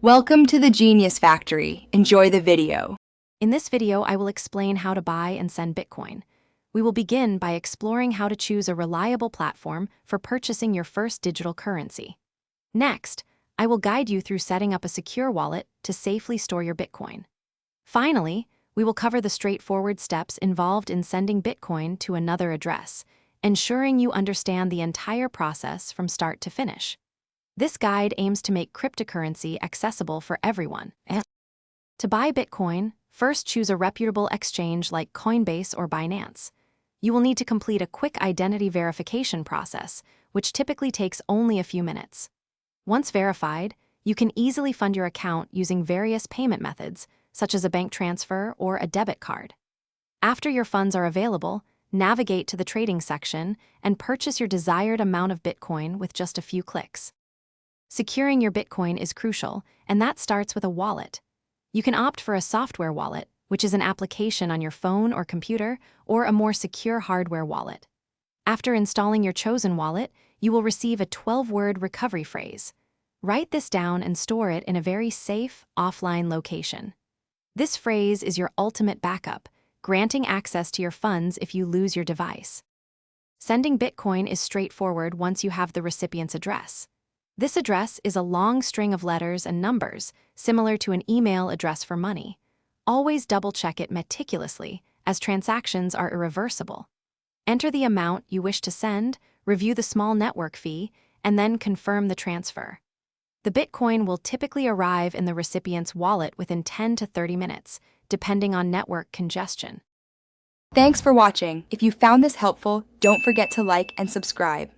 Welcome to the Genius Factory. Enjoy the video. In this video, I will explain how to buy and send Bitcoin. We will begin by exploring how to choose a reliable platform for purchasing your first digital currency. Next, I will guide you through setting up a secure wallet to safely store your Bitcoin. Finally, we will cover the straightforward steps involved in sending Bitcoin to another address, ensuring you understand the entire process from start to finish. This guide aims to make cryptocurrency accessible for everyone. To buy Bitcoin, first choose a reputable exchange like Coinbase or Binance. You will need to complete a quick identity verification process, which typically takes only a few minutes. Once verified, you can easily fund your account using various payment methods, such as a bank transfer or a debit card. After your funds are available, navigate to the trading section and purchase your desired amount of Bitcoin with just a few clicks. Securing your Bitcoin is crucial, and that starts with a wallet. You can opt for a software wallet, which is an application on your phone or computer, or a more secure hardware wallet. After installing your chosen wallet, you will receive a 12-word recovery phrase. Write this down and store it in a very safe, offline location. This phrase is your ultimate backup, granting access to your funds if you lose your device. Sending Bitcoin is straightforward once you have the recipient's address. This address is a long string of letters and numbers, similar to an email address for money. Always double-check it meticulously, as transactions are irreversible. Enter the amount you wish to send, review the small network fee, and then confirm the transfer. The Bitcoin will typically arrive in the recipient's wallet within 10 to 30 minutes, depending on network congestion. Thanks for watching. If you found this helpful, don't forget to like and subscribe.